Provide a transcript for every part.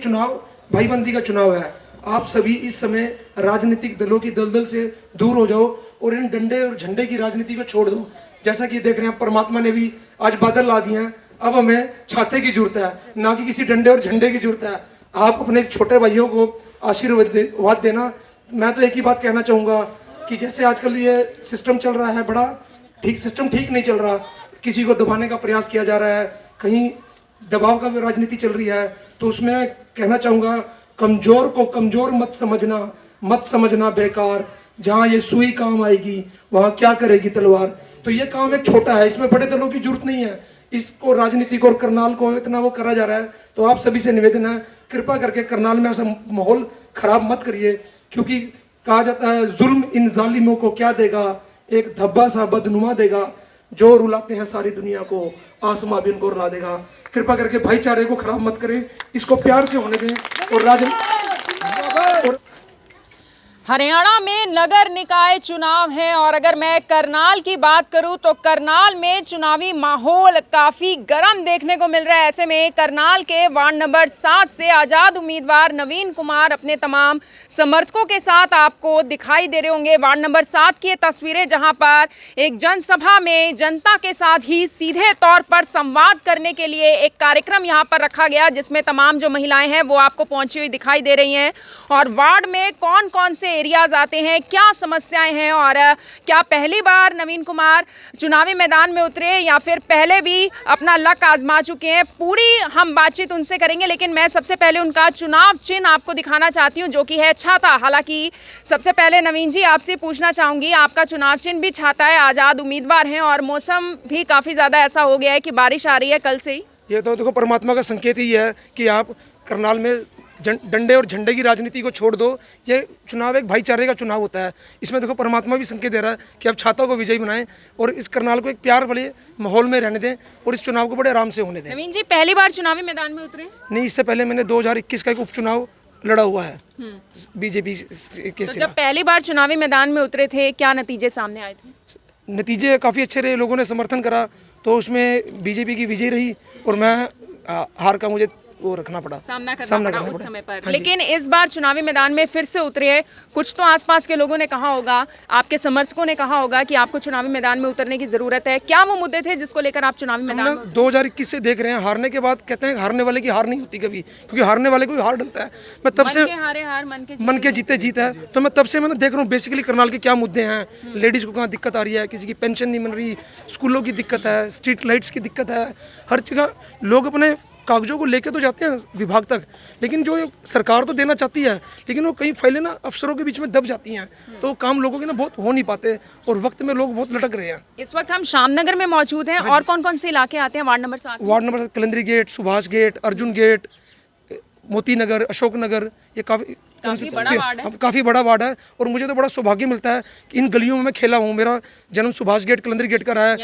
चुनाव भाईबंदी का चुनाव है। आप सभी इस समय राजनीतिक दलों की दलदल से दूर हो जाओ और इन डंडे और झंडे की राजनीति को छोड़ दो। जैसा कि देख रहे हैं, परमात्मा ने भी आज बादल ला दिए हैं। अब हमें छाते की जरूरत है, ना कि किसी डंडे और झंडे की जरूरत है। आप अपने छोटे भाइयों को आशीर्वाद देना। मैं तो एक ही बात कहना चाहूंगा कि जैसे आजकल ये सिस्टम चल रहा है, बड़ा सिस्टम ठीक नहीं चल रहा। किसी को दबाने का प्रयास किया जा रहा है, कहीं दबाव का राजनीति चल रही है। तो उसमें कहना चाहूंगा, कमजोर को कमजोर मत समझना बेकार। जहां ये सुई काम आएगी वहां क्या करेगी तलवार। तो ये काम एक छोटा है, इसमें बड़े दलों की जरूरत नहीं है। इसको राजनीतिक और करनाल को इतना वो करा जा रहा है। तो आप सभी से निवेदन है, कृपा करके करनाल में ऐसा माहौल खराब मत करिए, क्योंकि कहा जाता है जुल्म इन जालिमों को क्या देगा, एक धब्बा सा बदनुमा देगा। जो रुलाते हैं सारी दुनिया को, आसमां भी उनको रुला देगा। कृपा करके भाईचारे को खराब मत करें, इसको प्यार से होने दें। और हरियाणा में नगर निकाय चुनाव है और अगर मैं करनाल की बात करूं तो करनाल में चुनावी माहौल काफी गर्म देखने को मिल रहा है। ऐसे में करनाल के वार्ड नंबर 7 से आजाद उम्मीदवार नवीन कुमार अपने तमाम समर्थकों के साथ आपको दिखाई दे रहे होंगे। वार्ड नंबर 7 की तस्वीरें, जहां पर एक जनसभा में जनता के साथ ही सीधे तौर पर संवाद करने के लिए एक कार्यक्रम यहां पर रखा गया, जिसमें तमाम जो महिलाएं हैं वो आपको पहुंची हुई दिखाई दे रही हैं। और वार्ड में कौन कौन से एरियाज आते हैं, क्या समस्याएं हैं और क्या पहली बार नवीन कुमार चुनावी मैदान में उतरे या फिर पहले भी अपना लक आजमा चुके हैं, पूरी हम बातचीत उनसे करेंगे। लेकिन मैं सबसे पहले उनका चुनाव चिन्ह आपको दिखाना चाहती हूं, जो कि है छाता। हालांकि सबसे पहले नवीन जी आपसे पूछना चाहूंगी, आपका चुनाव चिन्ह भी छाता है, आजाद उम्मीदवार हैं और मौसम भी काफी ज्यादा ऐसा हो गया है कि बारिश आ रही है कल से ही। ये तो देखो परमात्मा का संकेत ही है कि आप करनाल में डंडे और झंडे की राजनीति को छोड़ दो। ये चुनाव एक भाईचारे का चुनाव होता है। इसमें देखो परमात्मा भी संकेत दे रहा है कि आप छाता को विजयी बनाएं और इस करनाल को एक प्यार वाले माहौल में रहने दें और इस चुनाव को बड़े आराम से होने दें। नवीन जी पहली बार चुनावी मैदान में उतरे? नहीं, इससे पहले मैंने 2021 का एक उपचुनाव लड़ा हुआ है बीजेपी के। तो जब पहली बार चुनावी मैदान में उतरे थे, क्या नतीजे सामने आए थे? नतीजे काफ़ी अच्छे रहे, लोगों ने समर्थन करा तो उसमें बीजेपी की विजय रही और मैं हार का मुझे वो रखना पड़ा, सामना करना पड़ा उस समय पर। लेकिन इस बार चुनावी मैदान में फिर से उतरे हैं। कुछ तो आसपास के लोगों ने कहा होगा, आपके समर्थकों ने कहा होगा कि आपको चुनावी मैदान में उतरने की जरूरत है। क्या वो मुद्दे थे जिसको लेकर आप चुनावी मैदान में 2021 से देख रहे हैं? हारने के बाद कहते हैं हारने वाले की हार नहीं होती कभी, क्योंकि हारने वाले को हार डलता है। मैं तब से हारे हार मन के जीते जीत है। तो मैं तब से मैंने देख रहा हूँ बेसिकली करनाल के क्या मुद्दे हैं। लेडीज को कहाँ दिक्कत आ रही है, किसी की पेंशन नहीं मिल रही, स्कूलों की दिक्कत है, स्ट्रीट लाइट्स की दिक्कत है। हर जगह लोग अपने कागजों को लेके तो जाते हैं विभाग तक, लेकिन जो सरकार तो देना चाहती है, लेकिन वो कई फाइलें ना अफसरों के बीच में दब जाती हैं, तो काम लोगों के ना बहुत हो नहीं पाते और वक्त में लोग बहुत लटक रहे हैं। इस वक्त हम शामनगर में मौजूद हैं। और कौन कौन से इलाके आते हैं ward number 7? Ward number Kalandari gate, Subhash gate, Arjun gate, Moti Nagar, Ashok Nagar, ये काफ़ी बड़ा वार्ड है। और मुझे तो बड़ा सौभाग्य मिलता है कि इन गलियों में मैं खेला हूँ। मेरा जन्म सुभाष गेट, कलंदरी गेट का रहा है।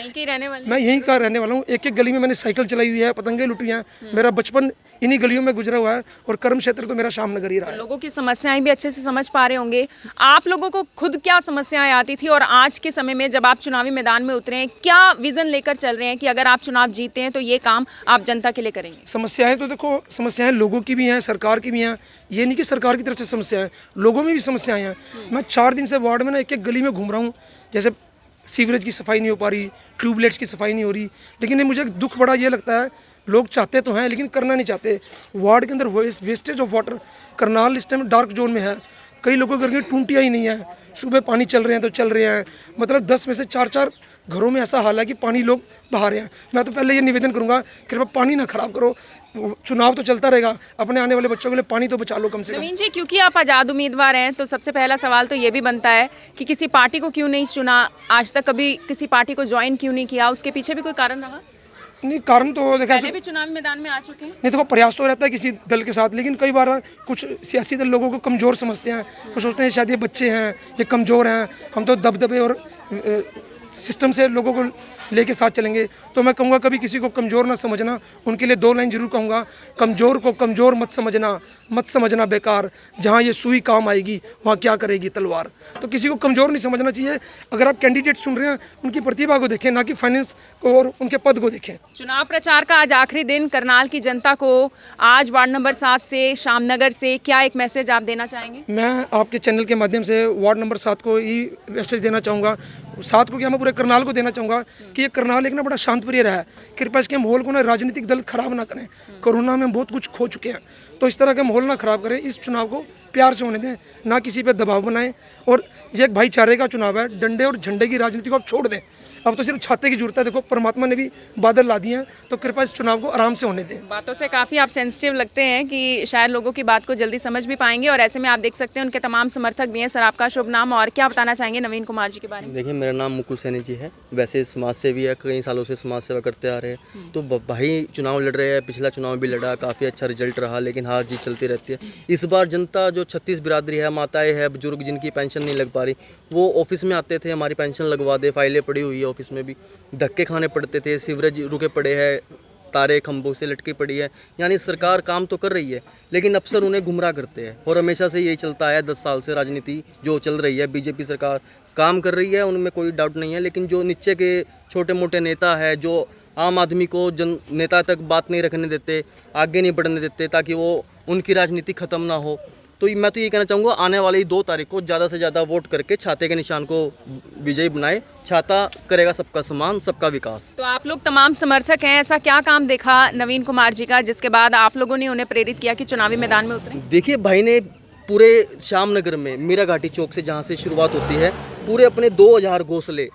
मैं यहीं का रहने वाला हूँ। एक एक गली में मैंने साइकिल चलाई हुई है, पतंगे लुटी हैं। मेरा बचपन इन्हीं गलियों में गुजरा हुआ है और कर्म क्षेत्र तो मेरा शामनगर ही रहा है। लोगों की समस्याएं भी अच्छे से समझ पा रहे होंगे। आप लोगों को खुद क्या समस्याएं आती थी और आज के समय में जब आप चुनावी मैदान में उतरे हैं, क्या विजन लेकर चल रहे हैं कि अगर आप चुनाव जीते हैं तो ये काम आप जनता के लिए करेंगे? समस्याएं तो देखो, समस्याएं लोगों की भी हैं, सरकार की भी हैं। ये नहीं कि सरकार की तरफ से समस्या है, लोगों में भी समस्याएं हैं। मैं 4 दिन से वार्ड में ना एक एक गली में घूम रहा हूँ। जैसे सीवरेज की सफाई नहीं हो पा रही, ट्यूबलाइट्स की सफाई नहीं हो रही। लेकिन मुझे दुख बड़ा ये लगता है, लोग चाहते तो हैं लेकिन करना नहीं चाहते। वार्ड के अंदर वेस्टेज ऑफ वाटर, करनाल इस टाइम डार्क जोन में है। कई लोगों के घर की टूंटियाँ ही नहीं है, सुबह पानी चल रहे हैं तो चल रहे हैं। मतलब 10 में से 4 घरों में ऐसा हाल है कि पानी लोग बहा रहे हैं। मैं तो पहले ये निवेदन करूंगा, कृपया पानी ना खराब करो। चुनाव तो चलता रहेगा, अपने आने वाले बच्चों के लिए पानी तो बचा लो कम से कम। नवीन जी, क्योंकि आप आज़ाद उम्मीदवार हैं तो सबसे पहला सवाल तो ये भी बनता है कि किसी पार्टी को क्यों नहीं चुना, आज तक कभी किसी पार्टी को ज्वाइन क्यों नहीं किया? उसके पीछे भी कोई कारण रहा? नहीं, कारण तो देखा, पहले भी चुनावी मैदान में आ चुके हैं। नहीं, देखो प्रयास तो रहता है किसी दल के साथ, लेकिन कई बार कुछ सियासी दल लोगों को कमज़ोर समझते हैं। वो सोचते हैं शायद ये बच्चे हैं, ये कमज़ोर हैं, हम तो दबदबे और सिस्टम से लोगों को लेके साथ चलेंगे। तो मैं कहूँगा कभी किसी को कमज़ोर ना समझना, उनके लिए 2 लाइन जरूर कहूँगा, कमज़ोर को कमज़ोर मत समझना बेकार, जहाँ ये सुई काम आएगी वहाँ क्या करेगी तलवार। तो किसी को कमज़ोर नहीं समझना चाहिए। अगर आप कैंडिडेट चुन रहे हैं उनकी प्रतिभा को देखें, ना कि फाइनेंस को और उनके पद को देखें। चुनाव प्रचार का आज आखिरी दिन, करनाल की जनता को आज वार्ड नंबर 7 से, शामनगर से क्या एक मैसेज आप देना चाहेंगे? मैं आपके चैनल के माध्यम से वार्ड नंबर 7 को ही मैसेज देना चाहूँगा, 7 को क्या, मैं पूरे करनाल को देना चाहूँगा कि ये करनाल एक ना बड़ा शांत प्रिय रहा है। कृपया इसके माहौल को ना राजनीतिक दल खराब ना करें। कोरोना में बहुत कुछ खो चुके हैं, तो इस तरह के माहौल ना खराब करें। इस चुनाव को प्यार से होने दें, ना किसी पे दबाव बनाएं। और ये एक भाईचारे का चुनाव है, डंडे और झंडे की राजनीति को आप छोड़ दें। अब तो सिर्फ छाते की जरूरत है। देखो परमात्मा ने भी बादल ला दिए हैं, तो कृपया इस चुनाव को आराम से होने दें। बातों से काफ़ी आप सेंसिटिव लगते हैं कि शायद लोगों की बात को जल्दी समझ भी पाएंगे, और ऐसे में आप देख सकते हैं उनके तमाम समर्थक भी हैं। सर, आपका शुभ नाम और क्या बताना चाहेंगे नवीन कुमार जी के बारे में? देखिए, मेरा नाम मुकुल सैनी जी है। वैसे समाज सेवी है, कई सालों से समाज सेवा करते आ रहे हैं। तो भाई चुनाव लड़ रहे हैं, पिछला चुनाव भी लड़ा, काफ़ी अच्छा रिजल्ट रहा, लेकिन हार जीत चलती रहती है। इस बार जनता जो 36 बिरादरी है, माताएं है, बुजुर्ग जिनकी पेंशन नहीं लग पा रही, वो ऑफिस में आते थे, हमारी पेंशन लगवा दे, फाइलें पड़ी हुई है ऑफिस में भी, धक्के खाने पड़ते थे, सीवरेज रुके पड़े हैं, तारे खंभों से लटकी पड़ी है। यानी सरकार काम तो कर रही है, लेकिन अफसर उन्हें गुमराह करते हैं। और हमेशा से यही चलता है, 10 साल से राजनीति जो चल रही है। बीजेपी सरकार काम कर रही है, उनमें कोई डाउट नहीं है, लेकिन जो नीचे के छोटे मोटे नेता है, जो आम आदमी को जन नेता तक बात नहीं रखने देते, आगे नहीं बढ़ने देते, ताकि वो उनकी राजनीति ख़त्म ना हो। तो मैं तो ये कहना चाहूँगा, आने वाली 2 तारीख को ज़्यादा से ज़्यादा वोट करके छाते के निशान को विजयी बनाए। छाता करेगा सबका सम्मान, सबका विकास। तो आप लोग तमाम समर्थक हैं, ऐसा क्या काम देखा नवीन कुमार जी का जिसके बाद आप लोगों ने उन्हें प्रेरित किया कि चुनावी मैदान में उतरें? देखिए, भाई ने पूरे श्यामनगर में मीरा घाटी चौक से जहाँ से शुरुआत होती है, पूरे अपने 2000 घोंसले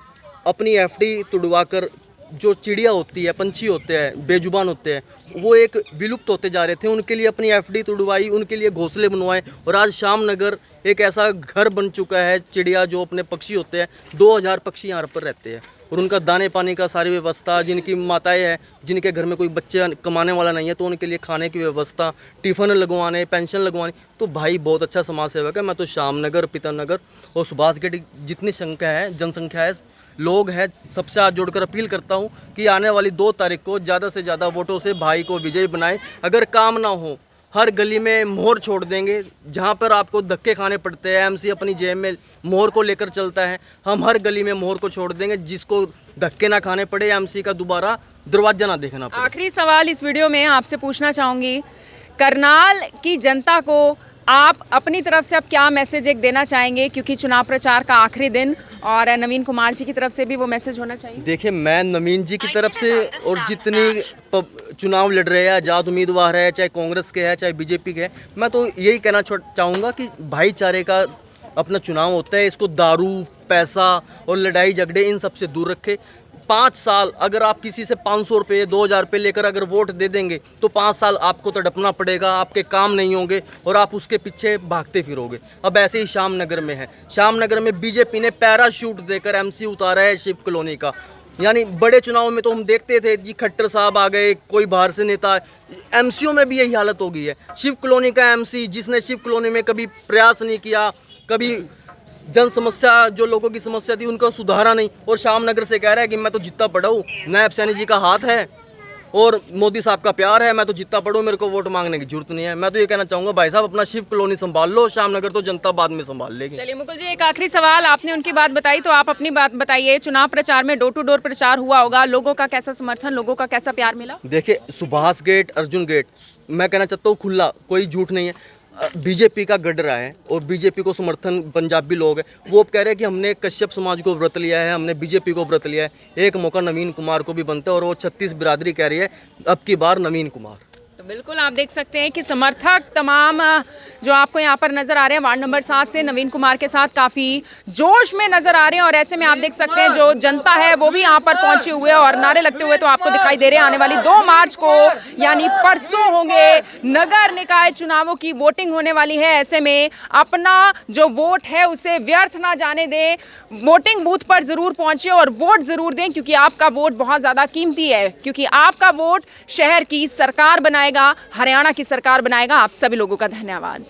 अपनी एफडी तुड़वा कर, जो चिड़िया होती है, पंछी होते हैं, बेजुबान होते हैं, वो एक विलुप्त होते जा रहे थे, उनके लिए अपनी एफडी तुड़वाई, उनके लिए घोंसले बनवाए। और आज श्यामनगर एक ऐसा घर बन चुका है, चिड़िया जो अपने पक्षी होते हैं, 2000 पक्षी यहाँ पर रहते हैं। और उनका दाने पानी का सारी व्यवस्था, जिनकी माताएं हैं, जिनके घर में कोई बच्चे कमाने वाला नहीं है, तो उनके लिए खाने की व्यवस्था, टिफ़िन लगवाने, पेंशन लगवाने। तो भाई बहुत अच्छा समाज सेवक है। मैं तो श्यामनगर, पितरनगर और सुभाष गेट जितनी संख्या है, जनसंख्या है, लोग हैं, सबसे हाथ जोड़कर अपील करता हूँ कि आने वाली 2 तारीख को ज़्यादा से ज़्यादा वोटों से भाई को विजयी बनाएं। अगर काम ना हो, हर गली में मोहर छोड़ देंगे, जहाँ पर आपको धक्के खाने पड़ते हैं। एमसी अपनी जेब में मोहर को लेकर चलता है, हम हर गली में मोहर को छोड़ देंगे, जिसको धक्के ना खाने पड़े, एमसी का दोबारा दरवाजा ना देखना पड़े। आखिरी सवाल इस वीडियो में आपसे पूछना चाहूँगी, करनाल की जनता को आप अपनी तरफ से अब क्या मैसेज एक देना चाहेंगे, क्योंकि चुनाव प्रचार का आखिरी दिन और नवीन कुमार जी की तरफ से भी वो मैसेज होना चाहिए? देखिए, मैं नवीन जी की तरफ से और जितनी चुनाव लड़ रहे हैं, आज़ाद उम्मीदवार है, चाहे कांग्रेस के है, चाहे बीजेपी के है, मैं तो यही कहना चाहूँगा कि भाईचारे का अपना चुनाव होता है। इसको दारू, पैसा और लड़ाई झगड़े इन सब से दूर रखे। 5 साल अगर आप किसी से 500 रुपये, 2000 रुपये लेकर अगर वोट दे देंगे, तो 5 साल आपको तड़पना पड़ेगा, आपके काम नहीं होंगे और आप उसके पीछे भागते फिरोगे। अब ऐसे ही श्यामनगर में है। श्यामनगर में बीजेपी ने पैराशूट देकर एमसी उतारा है शिव कॉलोनी का। यानी बड़े चुनाव में तो हम देखते थे जी, खट्टर साहब आ गए, कोई बाहर से नेता, एमसीओ में भी यही हालत हो गई है। शिव कॉलोनी का एमसी, जिसने शिव कॉलोनी में कभी प्रयास नहीं किया, कभी जन समस्या, जो लोगों की समस्या थी उनको सुधारा नहीं, और श्यामनगर से कह रहा है कि मैं तो जितना पढ़ा हूँ, नायब सैनी जी का हाथ है और मोदी साहब का प्यार है, मैं तो जितना पढ़ूँ, मेरे को वोट मांगने की जरूरत नहीं है। मैं तो ये कहना चाहूँगा, भाई साहब अपना शिव कॉलोनी संभाल लो, श्यामनगर तो जनता बाद में संभाल लेगी। चलिए मुकुल जी, एक आखिरी सवाल, आपने उनकी बात बताई तो आप अपनी बात बताइए। चुनाव प्रचार में डोर टू डोर प्रचार हुआ होगा, लोगों का कैसा समर्थन, लोगों का कैसा प्यार मिला? देखिए, सुभाष गेट, अर्जुन गेट, मैं कहना चाहता हूँ खुला, कोई झूठ नहीं है, बीजेपी का गढ़ रहा है और बीजेपी को समर्थन पंजाबी लोग हैं, वो अब कह रहे हैं कि हमने कश्यप समाज को व्रत लिया है, हमने बीजेपी को व्रत लिया है। एक मौका नवीन कुमार को भी बनता है और वो 36 बिरादरी कह रही है अब की बार नवीन कुमार। तो बिल्कुल आप देख सकते हैं कि समर्थक तमाम जो आपको यहाँ पर नजर आ रहे हैं वार्ड नंबर 7 से नवीन कुमार के साथ काफ़ी जोश में नजर आ रहे हैं, और ऐसे में आप देख सकते हैं जो जनता है वो भी यहाँ पर पहुंचे हुए और नारे लगते हुए तो आपको दिखाई दे रहे हैं। आने वाली 2 मार्च को यानी परसों होंगे नगर निकाय चुनावों की वोटिंग होने वाली है। ऐसे में अपना जो वोट है उसे व्यर्थ ना जाने दें, वोटिंग बूथ पर ज़रूर पहुंचे और वोट ज़रूर दें, क्योंकि आपका वोट बहुत ज़्यादा कीमती है, क्योंकि आपका वोट शहर की सरकार बनाएगा, हरियाणा की सरकार बनाएगा। आप सभी लोगों का धन्यवाद।